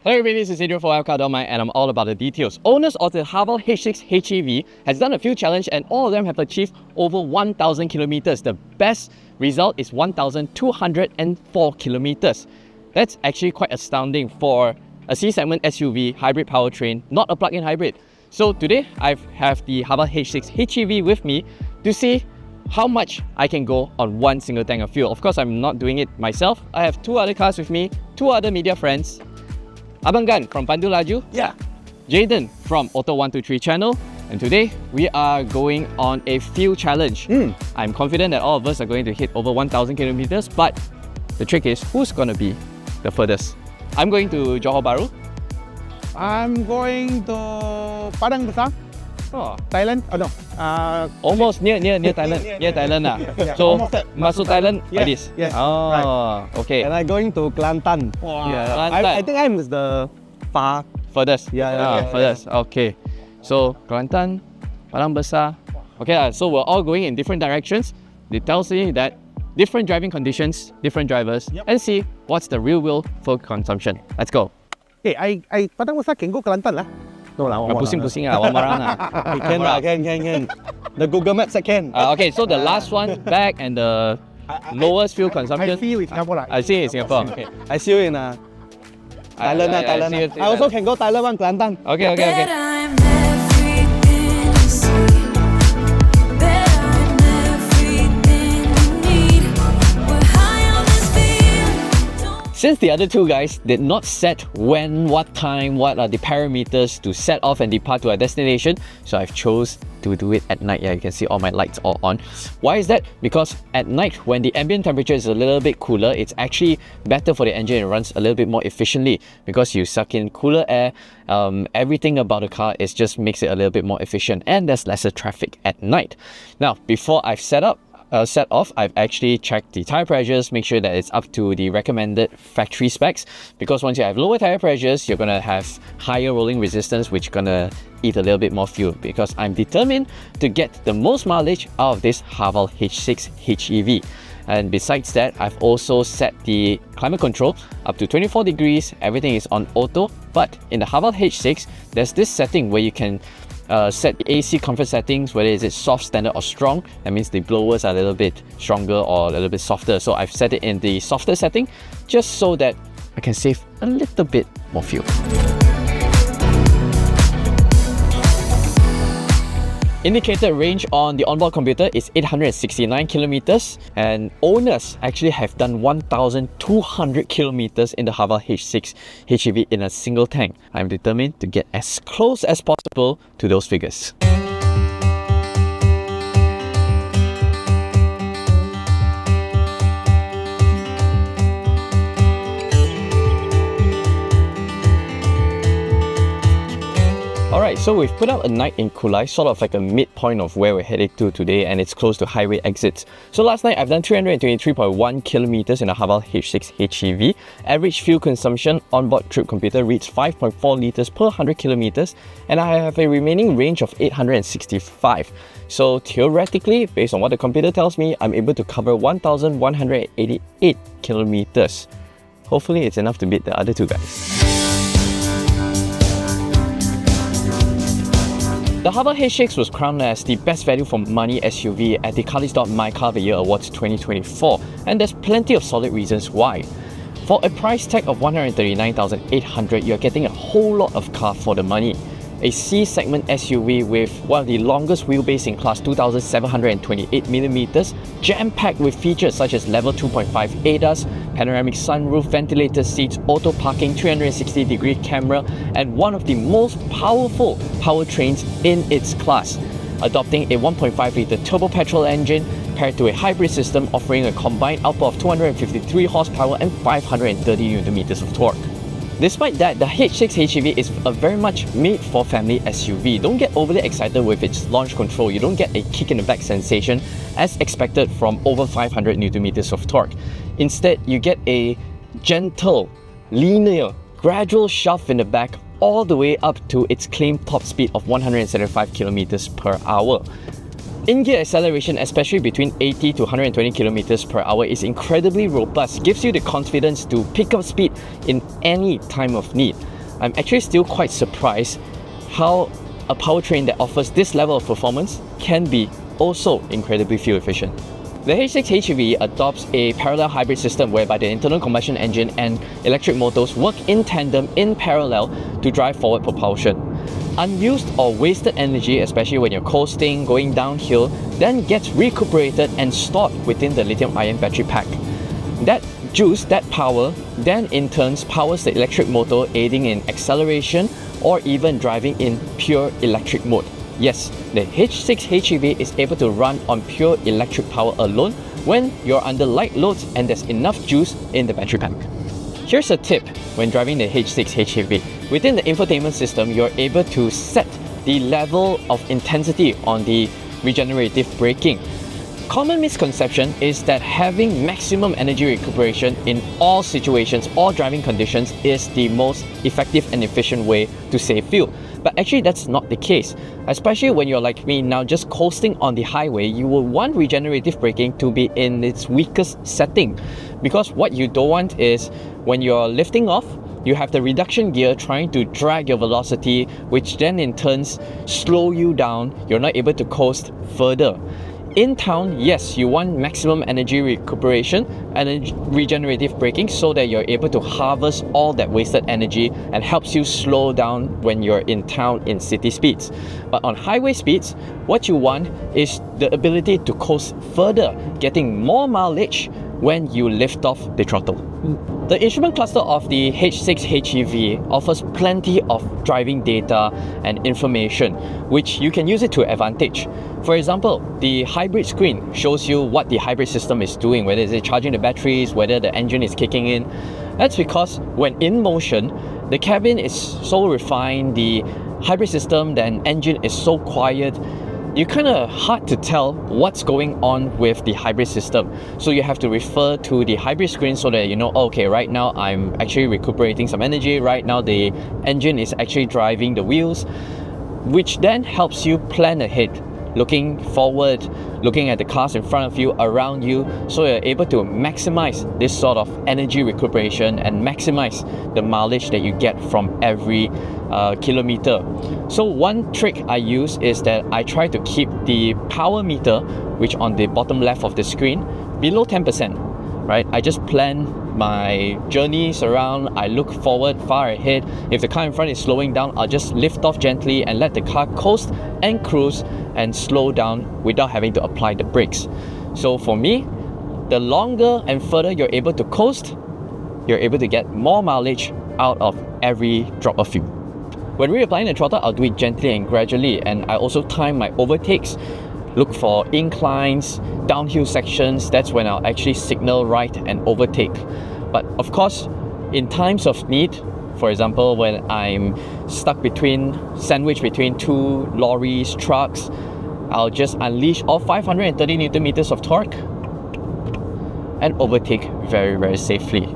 Hello everybody, this is Adrian for WapCar.my and I'm all about the details. Owners of the Haval H6 HEV has done a few challenges and all of them have achieved over 1,000 kilometers. The best result is 1,204 kilometers. That's actually quite astounding for a C-segment SUV hybrid powertrain, not a plug-in hybrid. So today I have the Haval H6 HEV with me to see how much I can go on one single tank of fuel. Of course, I'm not doing it myself. I have two other cars with me, two other media friends. Abang Gan from Pandu Laju. Yeah. Jayden from Auto123 channel. And today we are going on a fuel challenge. I'm confident that all of us are going to hit over 1,000 kilometers, but the trick is who's going to be the furthest. I'm going to Johor Bahru. I'm going to Padang Besar, Thailand. Oh no. Almost near Thailand. Near Thailand. Yeah, so, masuk Thailand yes, like this? Yes. Oh, right. Okay. And I'm going to Kelantan. Wow. Yeah, Kelantan. I think I'm the far. Furthest? Yeah. Furthest. Okay. So, Kelantan, Padang Besar. Okay, so we're all going in different directions. It tells me that different driving conditions, different drivers, and see what's the real world fuel consumption. Let's go. Hey, I Padang Besar can go Kelantan lah. No lah, Pusing-pusing lah, one marang lah. can. The Google Maps I can. Okay, so the last one back and the lowest fuel consumption. I feel it's Singapore lah. I see in Singapore. Okay. I see you in Thailand. see you- I also can go Thailand one, Kelantan. Okay. Since the other two guys did not set when, what time, what are the parameters to set off and depart to our destination, so I've chose to do it at night. Yeah, you can see all my lights are on. Why is that? Because at night, when the ambient temperature is a little bit cooler, it's actually better for the engine. It runs a little bit more efficiently because you suck in cooler air. Everything about the car just makes it a little bit more efficient, and there's lesser traffic at night. Now, before I've set off, I've actually checked the tire pressures, make sure that it's up to the recommended factory specs, because once you have lower tire pressures, you're gonna have higher rolling resistance, which is gonna eat a little bit more fuel, because I'm determined to get the most mileage out of this Haval H6 HEV. And besides that, I've also set the climate control up to 24 degrees. Everything is on auto, but in the Haval H6, there's this setting where you can set the AC comfort settings, whether it's soft, standard or strong. That means the blowers are a little bit stronger or a little bit softer. So I've set it in the softer setting just so that I can save a little bit more fuel. Indicated range on the onboard computer is 869 kilometers, and owners actually have done 1,200 kilometers in the Haval H6 HEV in a single tank. I'm determined to get as close as possible to those figures. Alright, so we've put out a night in Kulai, sort of like a midpoint of where we're headed to today, and it's close to highway exits. So last night I've done 323.1 kilometers in a Haval H6 HEV. Average fuel consumption onboard trip computer reads 5.4 liters per 100 kilometers, and I have a remaining range of 865. So theoretically, based on what the computer tells me, I'm able to cover 1,188 kilometers. Hopefully it's enough to beat the other two guys. The Haval H6 was crowned as the best value for money SUV at the Practicality Car of the Year Awards 2024, and there's plenty of solid reasons why. For a price tag of 139,800, you're getting a whole lot of car for the money. A C-segment SUV with one of the longest wheelbase in class, 2,728mm, jam-packed with features such as level 2.5 ADAS, panoramic sunroof, ventilated seats, auto parking, 360-degree camera, and one of the most powerful powertrains in its class, adopting a 1.5-litre turbo petrol engine paired to a hybrid system offering a combined output of 253 horsepower and 530 Nm of torque. Despite that, the H6 HEV is a very much made-for-family SUV. Don't get overly excited with its launch control. You don't get a kick-in-the-back sensation as expected from over 500 Nm of torque. Instead, you get a gentle, linear, gradual shove in the back all the way up to its claimed top speed of 175 km per hour. In-gear acceleration, especially between 80 to 120 km per hour, is incredibly robust, gives you the confidence to pick up speed in any time of need. I'm actually still quite surprised how a powertrain that offers this level of performance can be also incredibly fuel efficient. The H6 HEV adopts a parallel hybrid system whereby the internal combustion engine and electric motors work in tandem in parallel to drive forward propulsion. Unused or wasted energy, especially when you're coasting, going downhill, then gets recuperated and stored within the lithium-ion battery pack. That juice, that power, then in turn powers the electric motor, aiding in acceleration or even driving in pure electric mode. Yes, the H6 HEV is able to run on pure electric power alone when you're under light loads and there's enough juice in the battery pack. Here's a tip when driving the H6 HEV. Within the infotainment system, you're able to set the level of intensity on the regenerative braking. Common misconception is that having maximum energy recuperation in all situations, all driving conditions is the most effective and efficient way to save fuel. But actually that's not the case. Especially when you're like me now just coasting on the highway, you will want regenerative braking to be in its weakest setting. Because what you don't want is when you're lifting off, you have the reduction gear trying to drag your velocity, which then in turns slow you down. You're not able to coast further. In town, yes, you want maximum energy recuperation and regenerative braking so that you're able to harvest all that wasted energy and helps you slow down when you're in town in city speeds. But on highway speeds, what you want is the ability to coast further, getting more mileage when you lift off the throttle. The instrument cluster of the H6 HEV offers plenty of driving data and information, which you can use it to advantage. For example, the hybrid screen shows you what the hybrid system is doing, whether it's charging the batteries, whether the engine is kicking in. That's because when in motion, the cabin is so refined, the hybrid system, the engine is so quiet, you kind of hard to tell what's going on with the hybrid system. So you have to refer to the hybrid screen so that you know, okay, right now I'm actually recuperating some energy, right now the engine is actually driving the wheels, which then helps you plan ahead, looking forward, looking at the cars in front of you, around you, so you're able to maximize this sort of energy recuperation and maximize the mileage that you get from every kilometer. So one trick I use is that I try to keep the power meter, which on the bottom left of the screen, below 10%, right? I just plan my journeys around, I look forward far ahead. If the car in front is slowing down, I'll just lift off gently and let the car coast and cruise and slow down without having to apply the brakes. So for me, the longer and further you're able to coast, you're able to get more mileage out of every drop of fuel. When reapplying the throttle, I'll do it gently and gradually, and I also time my overtakes. Look for inclines, downhill sections. That's when I'll actually signal right and overtake. But of course, in times of need, for example, when I'm sandwiched between two lorries, trucks, I'll just unleash all 530 Newton meters of torque and overtake very, very safely.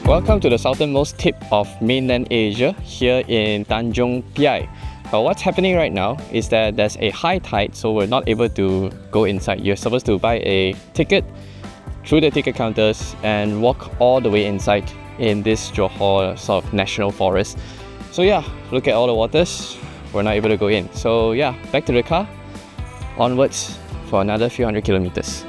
Welcome to the southernmost tip of mainland Asia, here in Tanjung Piai. What's happening right now is that there's a high tide, so we're not able to go inside. You're supposed to buy a ticket through the ticket counters and walk all the way inside in this Johor sort of national forest. So yeah, look at all the waters. We're not able to go in. So yeah, back to the car, onwards for another few hundred kilometers.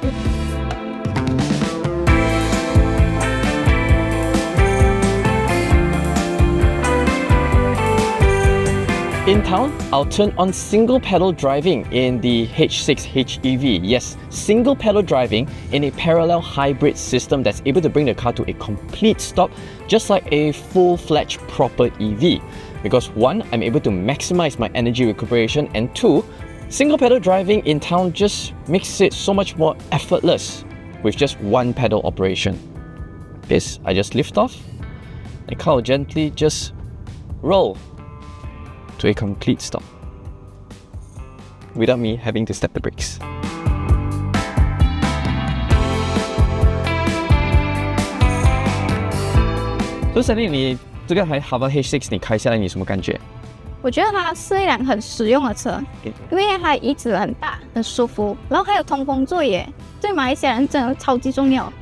In town, I'll turn on single pedal driving in the H6 HEV. Yes, single pedal driving in a parallel hybrid system that's able to bring the car to a complete stop, just like a full-fledged proper EV. Because one, I'm able to maximize my energy recuperation, and two, single pedal driving in town just makes it so much more effortless with just one pedal operation. This, I just lift off, the car will gently just roll to a complete stop without me having to step the brakes. So standing in the 这个Haval H6你开下来你什么感觉？我觉得它是一辆很实用的车，因为它椅子很大，很舒服，然后还有通风座椅，对马来西亚人真的超级重要。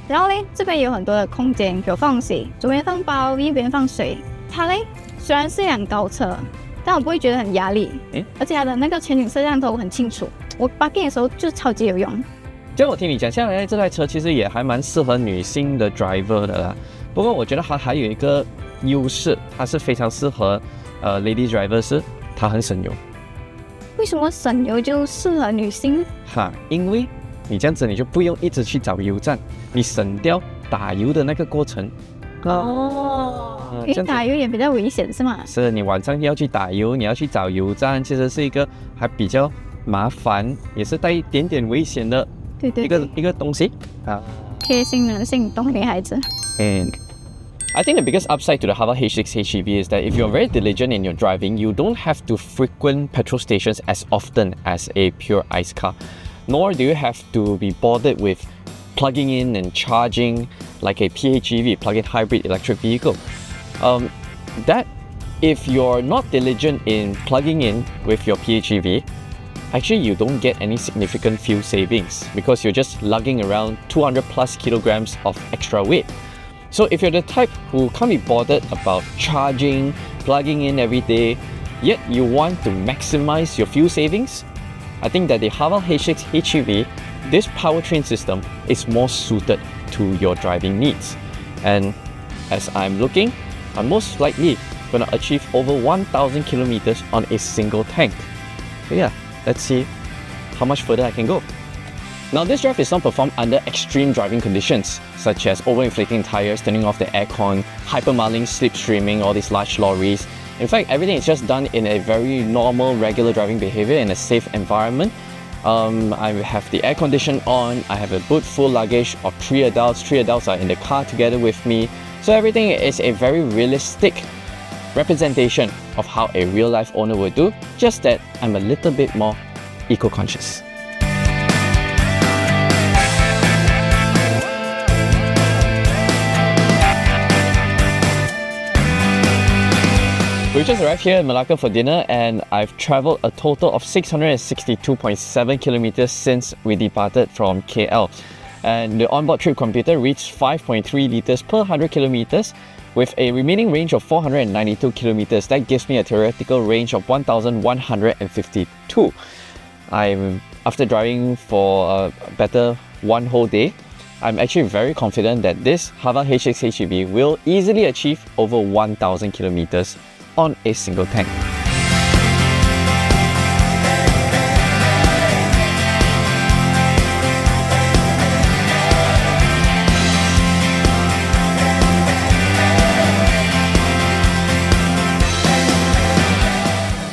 然后嘞，这边有很多的空间，有放水，左边放包，右边放水。它嘞虽然是一辆高车，但我不会觉得很压力，而且它的那个全景摄像头很清楚，我 parking 的时候就超级有用。这样我听你讲下来，这台车其实也还蛮适合女性的 driver 的啦。不过我觉得它还有一个优势，它是非常适合lady driver， 是它很省油。为什么省油就适合女性？因为你这样子你就不用一直去找油站，你省掉打油的那个过程。因为打油也比较危险是吗？是你晚上要去打油，你要去找油站，其实是一个还比较麻烦，也是带一点点危险的一个东西啊。贴心男性懂女孩子。And I think the biggest upside to the Haval H6 HEV is that if you're very diligent in your driving, you don't have to frequent petrol stations as often as a pure ICE car, nor do you have to be bothered with plugging in and charging like a PHEV, plug-in hybrid electric vehicle. That if you're not diligent in plugging in with your PHEV, actually you don't get any significant fuel savings because you're just lugging around 200 plus kilograms of extra weight. So if you're the type who can't be bothered about charging, plugging in every day, yet you want to maximize your fuel savings, I think that the Haval H6 HEV, this powertrain system is more suited to your driving needs. And as I'm looking, I'm most likely going to achieve over 1,000 kilometers on a single tank. So yeah, let's see how much further I can go. Now this drive is not performed under extreme driving conditions, such as overinflating tires, turning off the aircon, hypermiling, slipstreaming, all these large lorries. In fact, everything is just done in a very normal, regular driving behavior in a safe environment. I have the air condition on, I have a boot full luggage of 3 adults. 3 adults are in the car together with me. So everything is a very realistic representation of how a real-life owner would do, just that I'm a little bit more eco-conscious. We just arrived here in Malacca for dinner and I've travelled a total of 662.7 kilometers since we departed from KL. And the onboard trip computer reached 5.3 litres per 100 kilometers with a remaining range of 492 kilometers. That gives me a theoretical range of 1,152. After driving for a better one whole day, I'm actually very confident that this Haval H6 HEV will easily achieve over 1,000 kilometers on a single tank.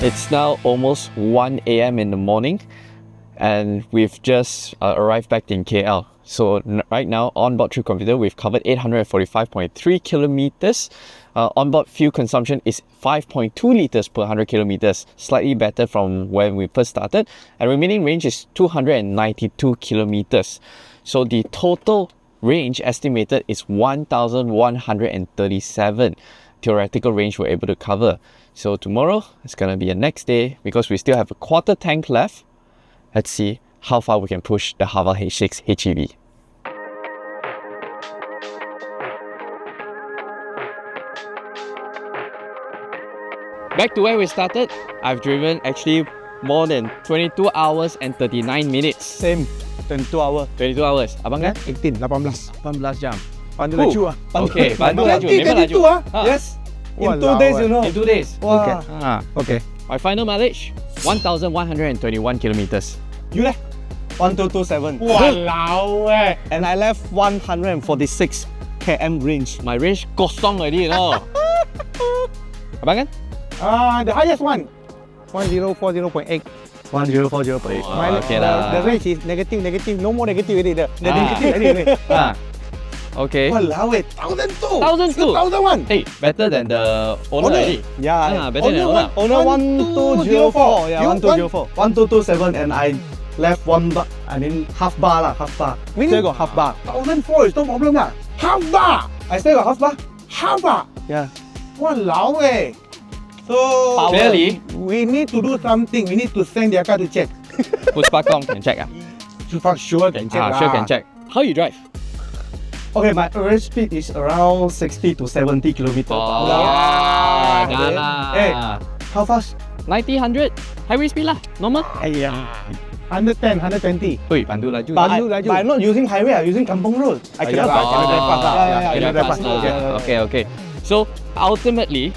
It's now almost 1 AM in the morning and we've just arrived back in KL. So right now, onboard trip computer, we've covered 845.3 kilometers. Onboard fuel consumption is 5.2 litres per 100 kilometers, slightly better from when we first started. And remaining range is 292 kilometers. So the total range estimated is 1,137 theoretical range we're able to cover. So tomorrow is going to be a next day because we still have a quarter tank left. Let's see how far we can push the Haval H6 HEV. Back to where we started, I've driven actually more than 22 hours and 39 minutes. Same, 22 hours. 22 hours. Abang Gan? 18, 18. 18 jam. Pandu laju ah. Okay, pandu laju. Memang laju. Yes. In Walao 2 days, you know. In 2 days. Wow. Okay. My final mileage, 1,121 kilometers. You left 1227. Walao eh. And I left 146 km range. My range kosong already, you know. Abang Gan? The highest one, 1040.8. 1040.8. Okay lah. The range is negative. No more negative already. The negative already. Okay. Walao eh, 1,200. 1,200. 1,001. Hey, better than the owner already. Yeah. Better than owner. Owner 1204. Yeah, You 1204. 1227 and I left one bar. I mean half bar lah, half bar. Still got half bar. 1,004 is no problem lah. Half bar. I still got half bar. Half bar. Yeah. Walao eh. So Clearly. we need to do something. We need to send their car to check. Puspakom can check. For sure can check. Sure can check. How you drive? Okay, my average speed is around 60 to 70 kilometers per hour. dah lah. Hey, how fast? 90, 100. Highway speed lah. Normal. Ayah. 110, 120. Ui, pandu laju. But Pandu laju. I'm not using highway, I'm using kampung road. I Yeah, cannot cannot drive fast lah. Cannot drive fast fast. lah. Okay. So ultimately,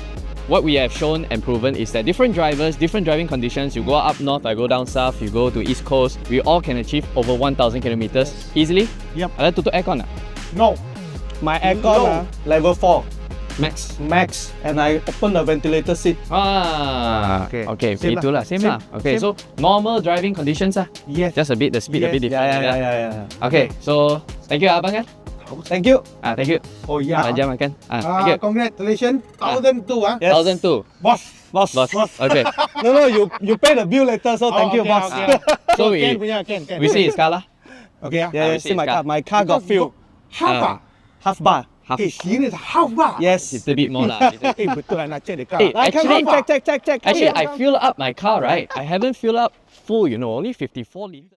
what we have shown and proven is that different drivers, different driving conditions, you go up north, I go down south, you go to east coast, we all can achieve over 1,000 kilometers easily. Yep. Ada tutup aircon tak? No. My aircon level 4 Max. max, and I open the ventilator seat. Okay. Same Itulah, lah. same lah. Okay, so normal driving conditions lah. Yes. Just a bit, the speed a Yes. bit different. Yeah. Okay, so thank you Abang Gan. Thank you. Thank you. Oh yeah. Jam makan. Thank you. Congratulations. 1,002 ah. Yes. 1,002. Boss. Boss. Okay. No, you pay the bill later, so thank you, okay, boss. okay. So Ken we punya, Ken. we see his car lah. Okay. Yeah, we see see my his car. My car got fuel. Half ah. Half bar. Half. Eh, serious half ah. Yes. Little bit more lah. Eh, betul lah nak check the car. Eh, actually- check. Actually, I fill up my car, right? I haven't filled up full, only 54 liters.